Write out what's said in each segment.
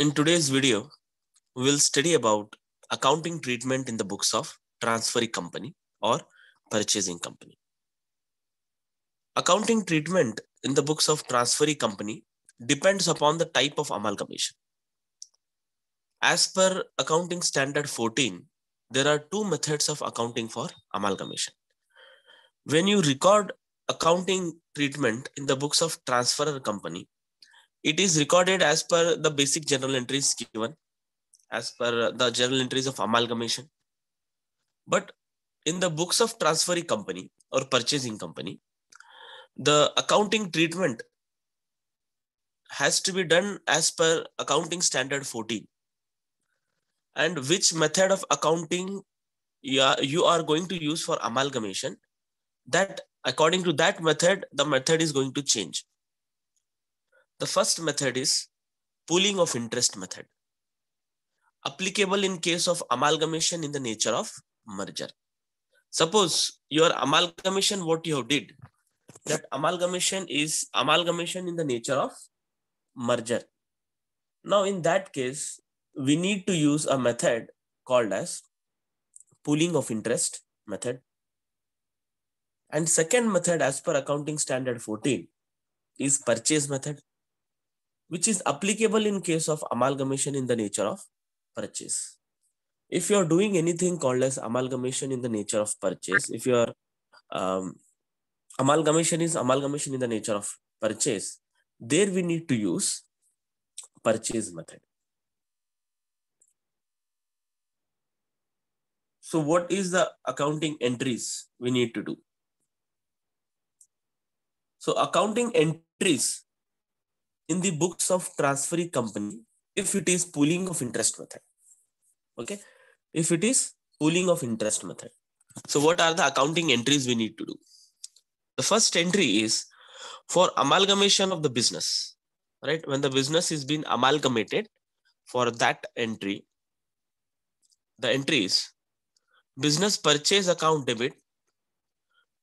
In today's video, we will study about accounting treatment in the books of transferee company or purchasing company. Accounting treatment in the books of transferee company depends upon the type of amalgamation. As per Accounting Standard 14, there are two methods of accounting for amalgamation. When you record accounting treatment in the books of transferor company, it is recorded as per the basic journal entries given, as per the journal entries of amalgamation. But in the books of transferee company or purchasing company, the accounting treatment has to be done as per Accounting Standard 14. And which method of accounting you are going to use for amalgamation, that according to that method, the method is going to change. The first method is pooling of interest method, applicable in case of amalgamation in the nature of merger. Suppose your amalgamation, what you have did, that amalgamation is amalgamation in the nature of merger. Now in that case, we need to use a method called as pooling of interest method. And second method as per Accounting Standard 14 is purchase method, which is applicable in case of amalgamation in the nature of purchase. If you are doing anything called as amalgamation in the nature of purchase, if your amalgamation is amalgamation in the nature of purchase, there we need to use purchase method. So what is the accounting entries we need to do? So accounting entries in the books of transferee company, if it is pooling of interest method, okay, if it is pooling of interest method. So what are the accounting entries we need to do? The first entry is for amalgamation of the business, right? When the business is being amalgamated, for that entry, the entry is business purchase account debit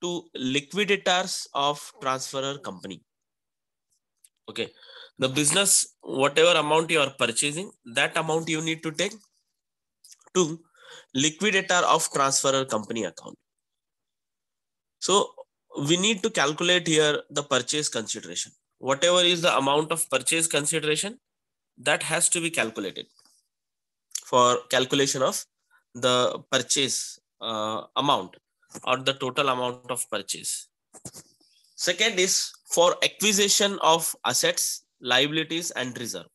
to liquidators of transferor company. Okay, the business, whatever amount you are purchasing, that amount you need to take to liquidator of transferor company account. So we need to calculate here the purchase consideration. Whatever is the amount of purchase consideration, that has to be calculated for calculation of the purchase amount or the total amount of purchase. Second is for acquisition of assets, liabilities and reserve.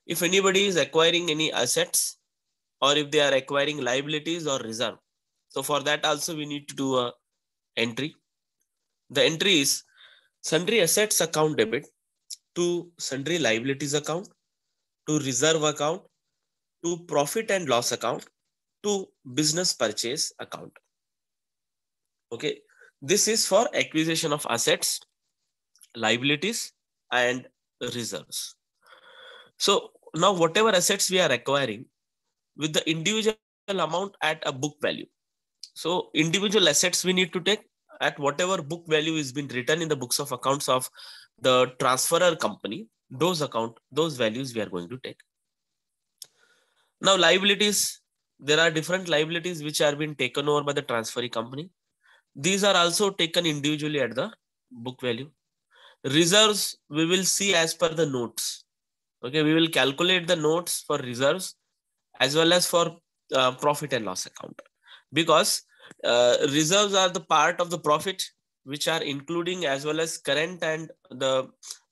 If anybody is acquiring any assets or if they are acquiring liabilities or reserve, so for that also we need to do a entry. The entry is sundry assets account debit to sundry liabilities account, to reserve account, to profit and loss account, to business purchase account. Okay, this is for acquisition of assets, liabilities and reserves. So now whatever assets we are acquiring with the individual amount at a book value. So individual assets we need to take at whatever book value is been written in the books of accounts of the transferor company, those values we are going to take. Now liabilities, there are different liabilities which are being taken over by the transferee company. These are also taken individually at the book value. Reserves we will see as per the notes. Okay, we will calculate the notes for reserves as well as for profit and loss account, because reserves are the part of the profit which are including as well as current and the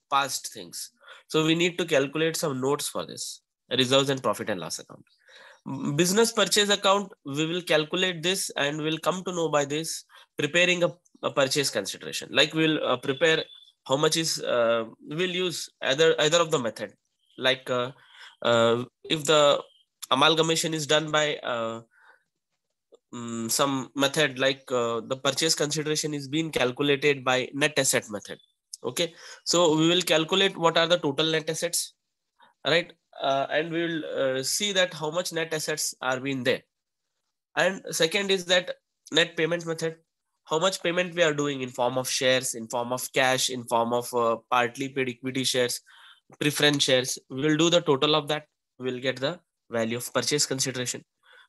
past things. So we need to calculate some notes for this reserves and profit and loss account. Business purchase account, we will calculate this and we'll come to know by this preparing a purchase consideration. Like we'll prepare how much is we'll use either of the method. Like if the amalgamation is done by some method, like the purchase consideration is being calculated by net asset method. Okay, so we will calculate what are the total net assets, right? And we will see that how much net assets are being there. And second is that net payment method, how much payment we are doing in form of shares, in form of cash, in form of partly paid equity shares, preference shares. We will do the total of that. we will get the value of purchase consideration.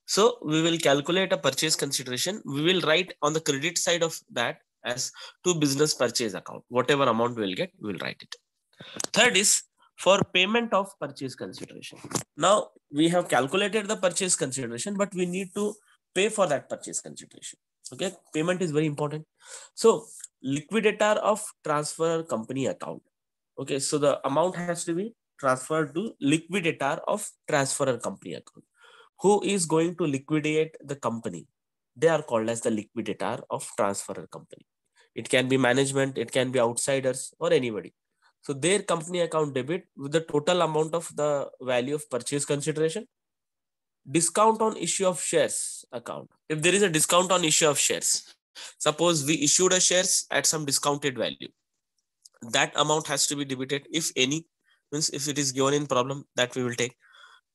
So we will calculate a purchase consideration. We will write on the credit side of that as to business purchase account. Whatever amount we will get, we will write it. Third is for payment of purchase consideration. Now we have calculated the purchase consideration, but we need to pay for that purchase consideration. Okay, payment is very important. So liquidator of transfer company account. Okay, so the amount has to be transferred to liquidator of transferor company account. Who is going to liquidate the company? They are called as the liquidator of transferor company. It can be management, it can be outsiders, or anybody. So their company account debit with the total amount of the value of purchase consideration. Discount on issue of shares account. If there is a discount on issue of shares, suppose we issued a shares at some discounted value, that amount has to be debited if any, means if it is given in problem, that we will take.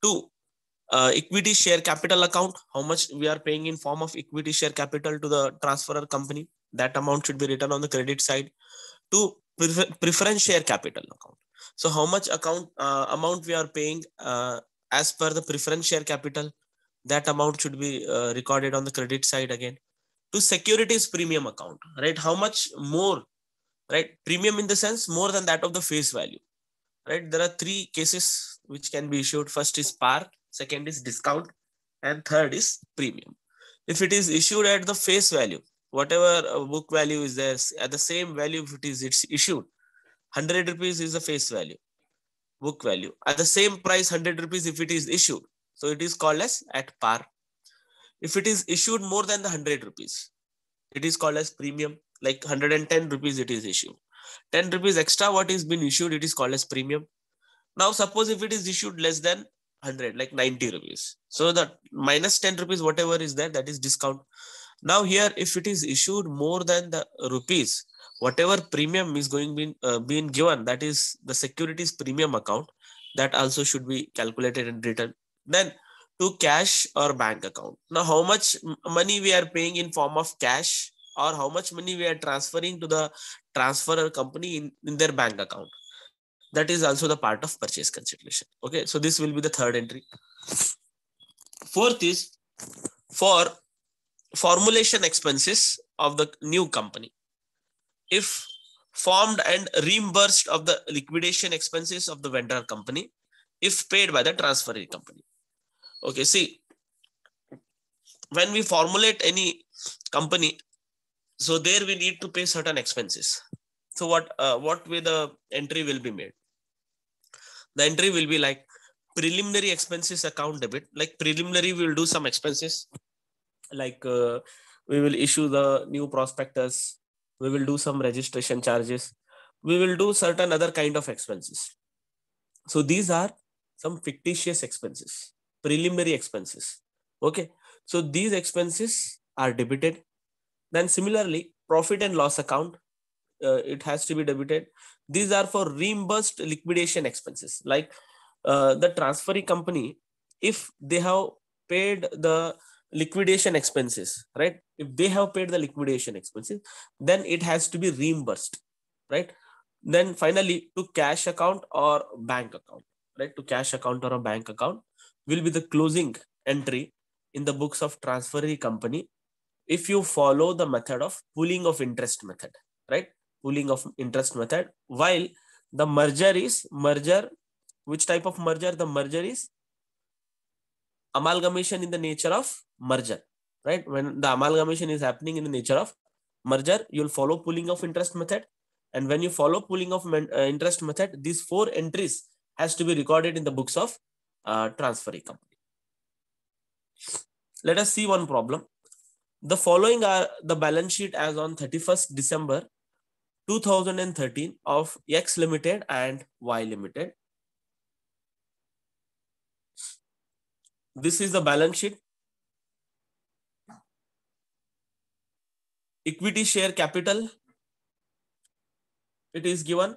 Two, equity share capital account, how much we are paying in form of equity share capital to the transferor company, that amount should be written on the credit side. To preference share capital account, so how much amount we are paying as per the preference share capital, that amount should be recorded on the credit side again. To securities premium account, right, how much more, right, premium in the sense more than that of the face value, right. There are three cases which can be issued. First is par, second is discount, and third is premium. If it is issued at the face value, whatever book value is there, at the same value, if it's issued 100 rupees is the face value, book value, at the same price 100 rupees if it is issued, so it is called as at par. If it is issued more than the 100 rupees, it is called as premium, like 110 rupees it is issued, 10 rupees extra what is been issued, it is called as premium. Now suppose if it is issued less than 100, like 90 rupees, so the minus 10 rupees whatever is there, that is discount. Now here, if it is issued more than the rupees, whatever premium is going being given, that is the securities premium account, that also should be calculated and written. Then to cash or bank account. Now how much money we are paying in form of cash, or how much money we are transferring to the transferor company in their bank account. That is also the part of purchase consideration. Okay, so this will be the third entry. Fourth is for formulation expenses of the new company. If formed and reimbursed of the liquidation expenses of the vendor company, if paid by the transferee company. Okay, see, when we formulate any company, so there we need to pay certain expenses. So what way the entry will be made? The entry will be like preliminary expenses account debit. Like preliminary, we will do some expenses, like we will issue the new prospectus, we will do some registration charges, we will do certain other kind of expenses. So these are some fictitious expenses, preliminary expenses. Okay, so these expenses are debited. Then similarly, profit and loss account, it has to be debited. These are for reimbursed liquidation expenses, like the transferee company, if they have paid the liquidation expenses, right, if they have paid the liquidation expenses, then it has to be reimbursed, right. Then finally, to cash account or bank account, right, to cash account or a bank account will be the closing entry in the books of transferee company, if you follow the method of pooling of interest method, right, pooling of interest method. While the merger, which type of merger? The merger is amalgamation in the nature of merger, right? When the amalgamation is happening in the nature of merger, you'll follow pooling of interest method. And when you follow pooling of interest method, these four entries has to be recorded in the books of transferee company. Let us see one problem. The following are the balance sheet as on 31st December 2013 of X Limited and Y Limited. This is the balance sheet. Equity share capital, it is given.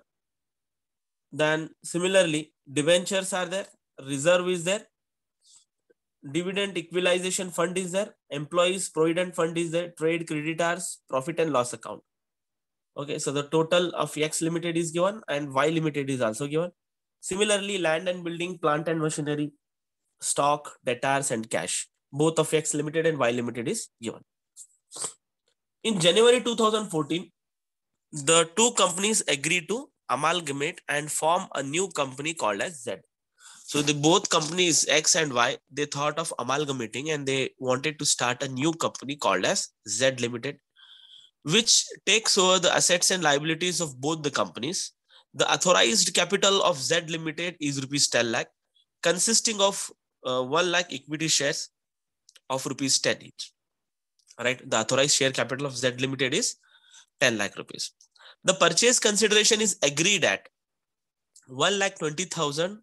Then similarly, debentures are there, reserve is there, dividend equalization fund is there, employees provident fund is there, trade creditors, profit and loss account. Okay, so the total of X Limited is given and Y Limited is also given. Similarly, land and building, plant and machinery, stock, debtors, and cash. Both of X Limited and Y Limited is given. In January 2014, the two companies agreed to amalgamate and form a new company called as Z. So the both companies X and Y, they thought of amalgamating and they wanted to start a new company called as Z Limited, which takes over the assets and liabilities of both the companies. The authorized capital of Z Limited is rupees 10 lakh, consisting of 1 lakh equity shares of rupees 10 each. Right? The authorized share capital of Z Limited is 10 lakh rupees. The purchase consideration is agreed at 1,20,000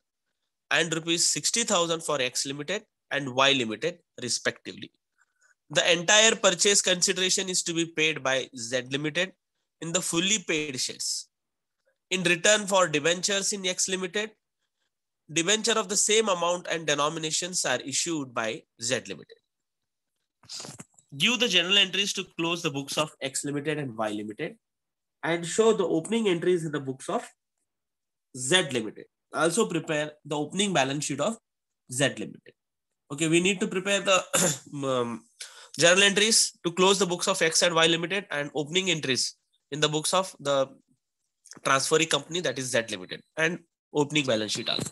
and rupees 60,000 for X Limited and Y Limited respectively. The entire purchase consideration is to be paid by Z Limited in the fully paid shares. In return for debentures in X Limited, debenture of the same amount and denominations are issued by Z Limited. Give the journal entries to close the books of X Limited and Y Limited and show the opening entries in the books of Z Limited. Also prepare the opening balance sheet of Z Limited. Okay, we need to prepare the journal entries to close the books of X and Y Limited and opening entries in the books of the transferee company, that is Z Limited, and opening balance sheet also.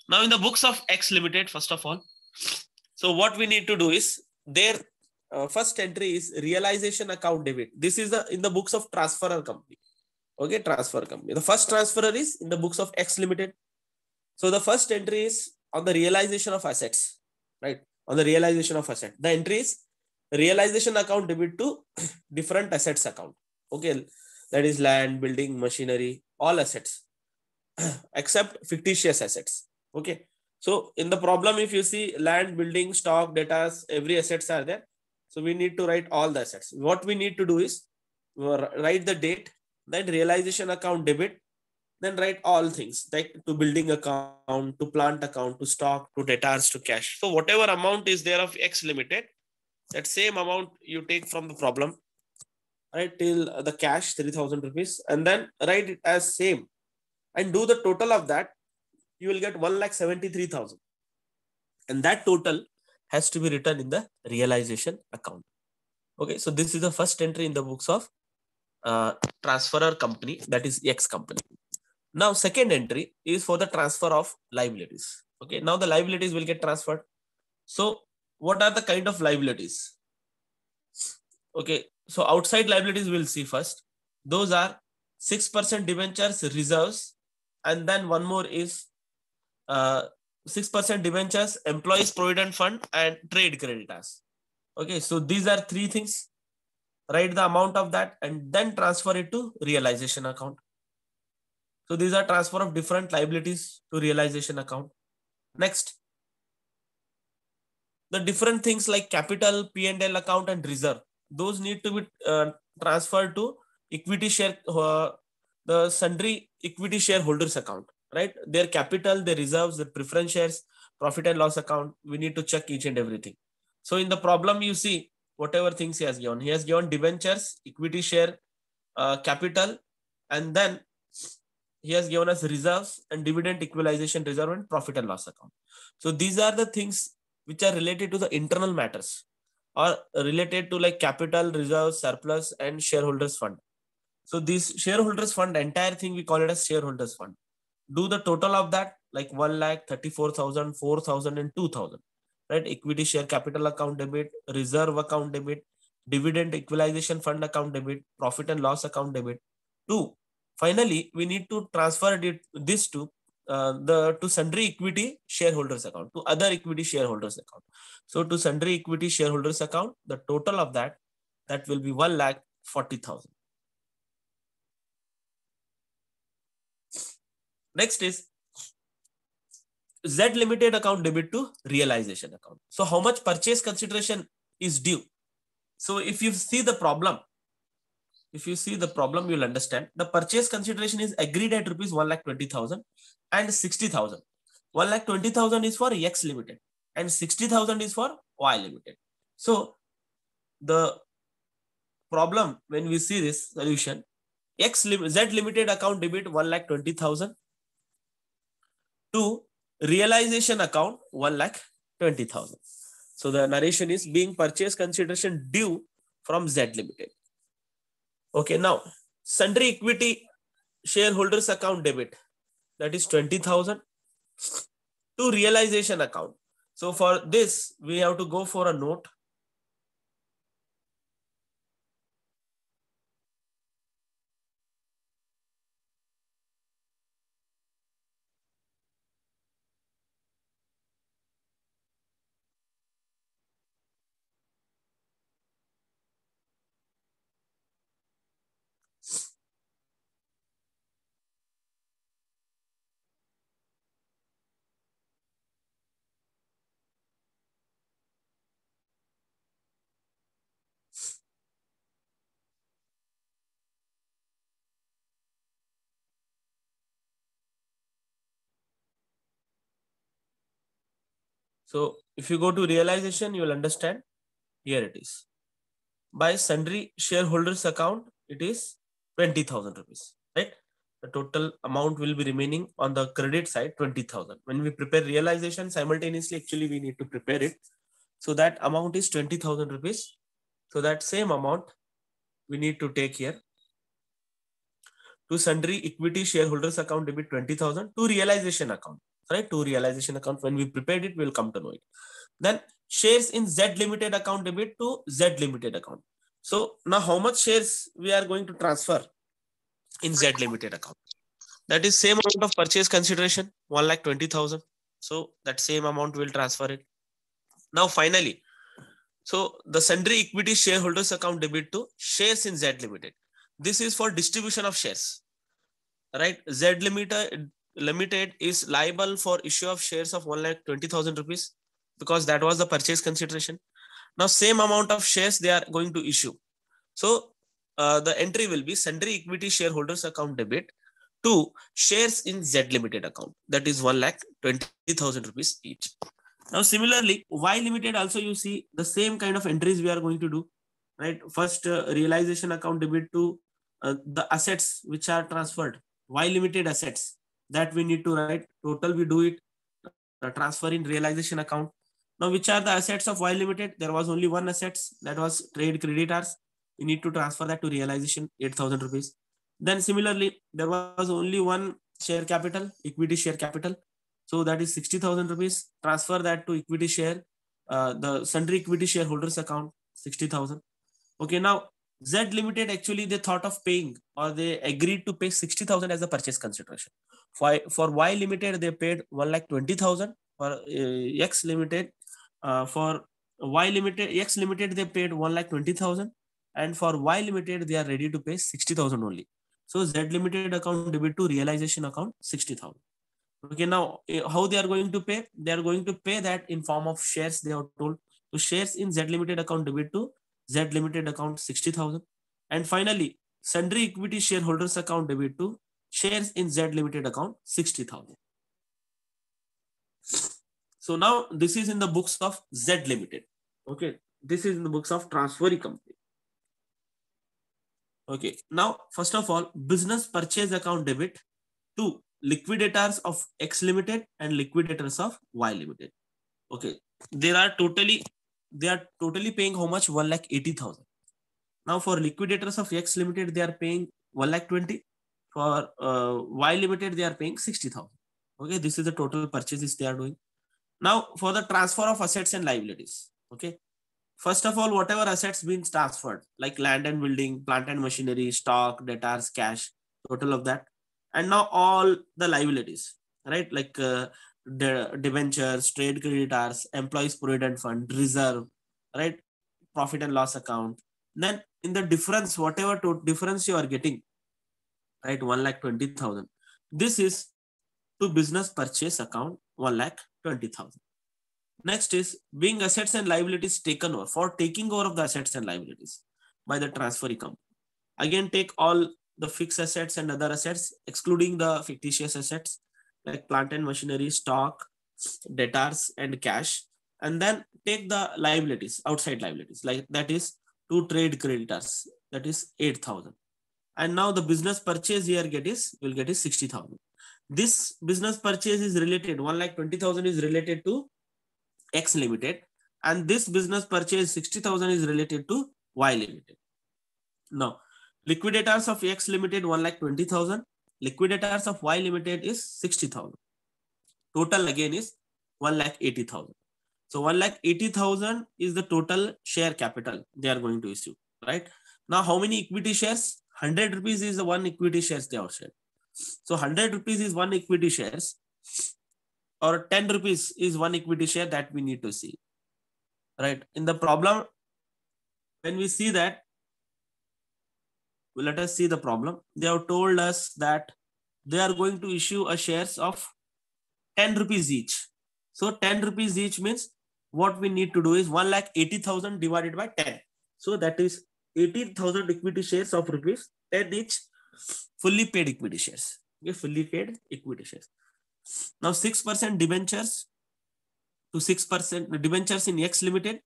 Now in the books of X Limited, first of all, so what we need to do is their first entry is realization account debit. This is in the books of transferor company. Okay, transfer company. The first transferor is in the books of X Limited. So the first entry is on the realization of assets, right? On the realization of asset. The entry is realization account debit to different assets account. Okay, that is land, building, machinery, all assets except fictitious assets. Okay, so in the problem, if you see land, building, stock, data, every assets are there. So we need to write all the assets. What we need to do is write the date, then realization account debit, then write all things like to building account, to plant account, to stock, to debtors, to cash. So whatever amount is there of X Limited, that same amount you take from the problem, right, till the cash 3,000 rupees, and then write it as same and do the total of that. You will get 1,73,000, and that total has to be written in the realization account. Okay, so this is the first entry in the books of transferor company, that is X company. Now second entry is for the transfer of liabilities. Okay, now the liabilities will get transferred. So what are the kind of liabilities? Okay, so outside liabilities we'll see first. Those are 6% debentures reserves, and then one more is 6% debentures, employees provident fund, and trade creditors. Okay, so these are three things. Write the amount of that and then transfer it to realization account. So these are transfer of different liabilities to realization account. Next, the different things like capital, P&L account, and reserve, those need to be transferred to equity share, the sundry equity shareholders account, right? Their capital, their reserves, their preference shares, profit and loss account, we need to check each and everything. So in the problem, you see whatever things he has given. He has given debentures, equity share, capital, and then he has given us reserves and dividend equalization reserve and profit and loss account. So these are the things which are related to the internal matters or related to like capital, reserves, surplus, and shareholders fund. So this shareholders fund, entire thing we call it as shareholders fund. Do the total of that, like 1,34,000, 4,000, and 2,000. Right? Equity share capital account debit, reserve account debit, dividend equalization fund account debit, profit and loss account debit. 2. Finally, we need to transfer this to to sundry equity shareholders account, to other equity shareholders account. So to sundry equity shareholders account, the total of that will be 1,40,000. Next is Z Limited account debit to realization account. So how much purchase consideration is due? So if you see the problem, you'll understand the purchase consideration is agreed at rupees 1,20,000 and 60,000. 1,20,000 is for X Limited and 60,000 is for Y Limited. So the problem, when we see this solution, Z Limited account debit 1,20,000 to realization account 1 lakh 20,000. So the narration is being purchase consideration due from Z Limited. Okay, now sundry equity shareholders account debit, that is 20,000 to realization account. So for this, we have to go for a note. So if you go to realization, you will understand. Here it is. By sundry shareholders account, it is 20,000 rupees, right? The total amount will be remaining on the credit side, 20,000. When we prepare realization simultaneously, actually we need to prepare it. So that amount is 20,000 rupees. So that same amount we need to take here. To sundry equity shareholders account debit 20,000 to realization account, right? To realization account, when we prepared it, we'll come to know it. Then shares in Z Limited account debit to Z Limited account. So now how much shares we are going to transfer in Z Limited account? That is same amount of purchase consideration, 1,20,000. So that same amount will transfer it. Now finally, so the sundry equity shareholders account debit to shares in Z Limited. This is for distribution of shares, right? Z Limited is liable for issue of shares of 1,20,000 rupees because that was the purchase consideration. Now same amount of shares they are going to issue. So the entry will be sundry equity shareholders account debit to shares in Z Limited account. That is 1,20,000 rupees each. Now similarly, Y Limited also you see the same kind of entries we are going to do, right? First realization account debit to the assets which are transferred, Y Limited assets that we need to write. Total we do it, transfer in realization account. Now which are the assets of Y Limited? There was only one assets, that was trade creditors. We need to transfer that to realization, 8,000 rupees. Then similarly, there was only one share capital, equity share capital. So that is 60,000 rupees. Transfer that to equity share, the sundry equity shareholders account, 60,000. Okay, now Z Limited actually they thought of paying, or they agreed to pay 60,000 as a purchase consideration. For Y Limited they paid 1,20,000. For X Limited, for Y Limited, X Limited they paid 1,20,000, and for Y Limited they are ready to pay 60,000 only. So Z Limited account debit to realization account 60,000. Okay, now how they are going to pay? They are going to pay that in form of shares. They are told, so shares in Z Limited account debit to Z Limited account 60,000. And finally, sundry equity shareholders account debit to shares in Z Limited account 60,000. So now this is in the books of Z Limited. Okay, this is in the books of transferee company. Okay, now first of all, business purchase account debit to liquidators of X Limited and liquidators of Y Limited. Okay, they are totally paying how much? 1,80,000. Now for liquidators of X Limited, they are paying 1,20,000. For Y Limited, they are paying 60,000. Okay, this is the total purchases they are doing. Now for the transfer of assets and liabilities. Okay, first of all, whatever assets being transferred, like land and building, plant and machinery, stock, debtors, cash, total of that. And now all the liabilities, right? Like the debentures, trade creditors, employees provident fund, reserve, right? Profit and loss account. Then in the difference, whatever difference you are getting, right? 1,20,000. This is to business purchase account, 1,20,000. Next is being assets and liabilities taken over, for taking over of the assets and liabilities by the transferee company. Again, take all the fixed assets and other assets, excluding the fictitious assets like plant and machinery, stock, debtors, and cash. And then take the liabilities, outside liabilities, like that is to trade creditors, that is 8,000. And now the business purchase here will get is 60,000. This business purchase is related, 1,20,000 is related to X Limited, and this business purchase 60,000 is related to Y Limited. Now, liquidators of X Limited 1,20,000. Liquidators of Y Limited is 60,000. Total again is 1,80,000. So 1,80,000 is the total share capital they are going to issue, right? Now, how many equity shares? 100 rupees is the one equity shares they are shared. So 100 rupees is one equity shares, or 10 rupees is one equity share that we need to see, right? In the problem, when we see that, let us see the problem. They have told us that they are going to issue a shares of 10 rupees each. So 10 rupees each means what we need to do is 1,80,000 divided by 10. So that is 18,000 equity shares of rupees 10 each, fully paid equity shares. Okay, fully paid equity shares. Now 6% debentures to 6% debentures in X Limited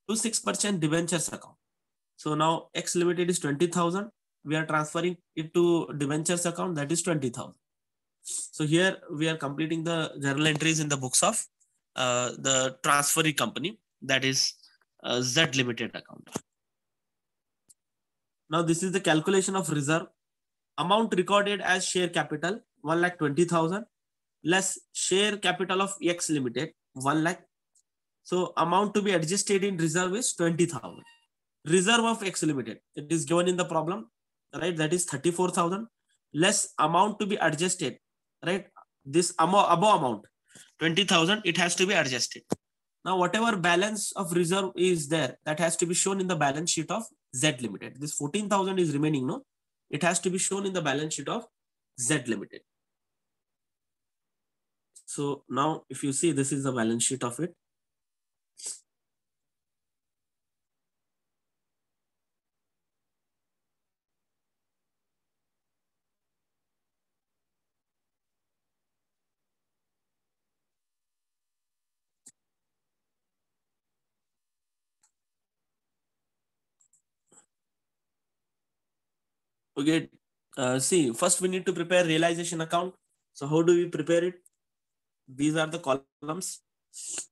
to 6% debentures account. So now X Limited is 20,000. We are transferring it to debentures account, that is 20,000. So here we are completing the journal entries in the books of the transferee company, that is Z Limited account. Now this is the calculation of reserve. Amount recorded as share capital 1,20,000 less share capital of X Limited 1 lakh. So amount to be adjusted in reserve is 20,000. Reserve of X Limited, it is given in the problem, right? That is 34,000 less amount to be adjusted, right? This above amount 20,000, it has to be adjusted. Now whatever balance of reserve is there, that has to be shown in the balance sheet of Z Limited. This 14,000 is remaining, no? It has to be shown in the balance sheet of Z Limited. So now if you see, this is the balance sheet of it. Okay, see, first we need to prepare realization account. So how do we prepare it? These are the columns.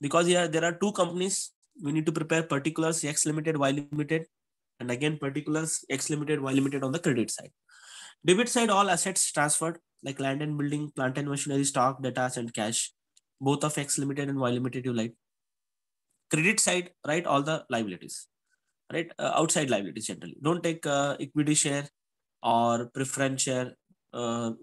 Because here there are two companies, we need to prepare particulars X Limited, Y Limited, and again particulars X Limited, Y Limited on the credit side. Debit side, all assets transferred like land and building, plant and machinery, stock, data, and cash. Both of X Limited and Y Limited you like. Credit side, write all the liabilities, right? Outside liabilities generally. Don't take equity share or preference share,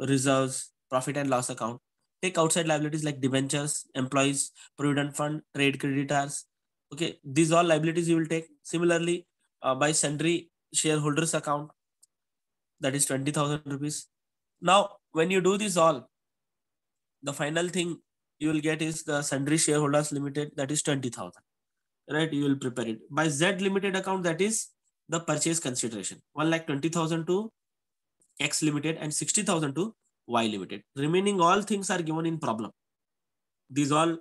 reserves, profit and loss account. Take outside liabilities like debentures, employees, provident fund, trade creditors. Okay, these all liabilities you will take. Similarly, by sundry shareholders account, that is 20,000 rupees. Now, when you do this all, the final thing you will get is the sundry shareholders limited, that is 20,000. Right, you will prepare it. By Z Limited account, that is the purchase consideration, 1,20,000 to X Limited and 60,000 to Y Limited. Remaining all things are given in problem. These all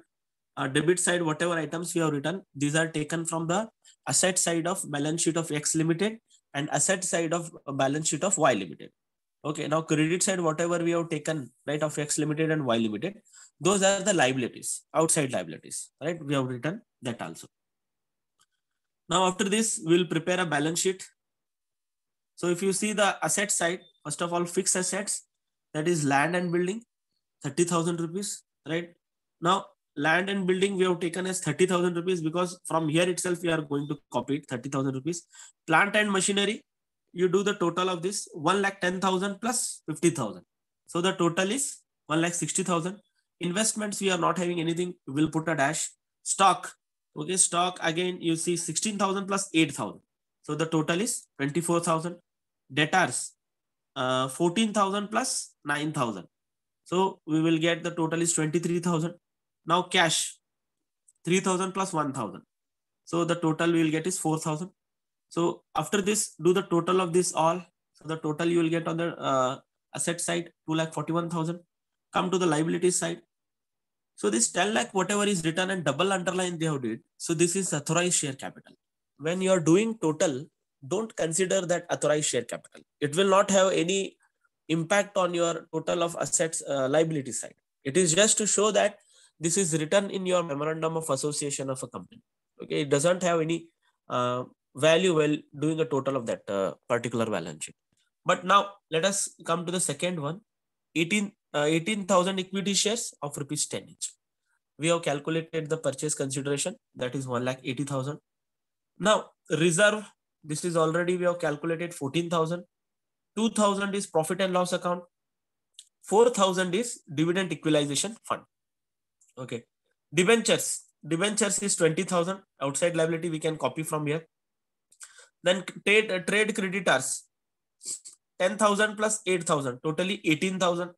debit side, whatever items we have written, these are taken from the asset side of balance sheet of X Limited and asset side of balance sheet of Y Limited. Okay, now credit side, whatever we have taken, right, of X Limited and Y Limited, those are the liabilities, outside liabilities, right? We have written that also. Now after this, we will prepare a balance sheet. So if you see the asset side, first of all, fixed assets, that is land and building, 30,000 rupees, right? Now land and building we have taken as 30,000 rupees because from here itself we are going to copy it, 30,000 rupees. Plant and machinery, you do the total of this, 1,10,000 plus 50,000. So the total is 1,60,000. Investments, we are not having anything, we will put a dash. Stock, okay, stock again you see 16,000 plus 8,000. So the total is 24,000. Debtors, 14,000 plus 9,000. So we will get the total is 23,000. Now cash, 3,000 plus 1,000. So the total we will get is 4,000. So after this, do the total of this all. So the total you will get on the asset side, 2,41,000. Come to the liability side. So this 10 lakh, whatever is written and double underline they have did. So this is authorized share capital. When you are doing total, don't consider that authorized share capital. It will not have any impact on your total of assets liability side. It is just to show that this is written in your memorandum of association of a company. Okay, it doesn't have any value while doing a total of that particular balance sheet. But now let us come to the second one. 18,000 equity shares of rupees 10 each. We have calculated the purchase consideration, that is 1,80,000. Now reserve, this is already we have calculated 14,000. 2,000 is profit and loss account. 4,000 is dividend equalization fund. Okay. Debentures is 20,000. Outside liability we can copy from here. Then trade creditors 10,000 plus 8,000, totally 18,000.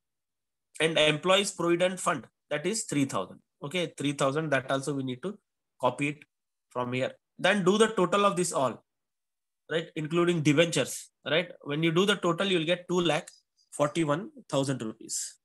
And employees provident fund, that is 3,000. Okay, 3,000, that also we need to copy it from here. Then do the total of this all, right, including debentures, right? When you do the total, you'll get 2,41,000 rupees.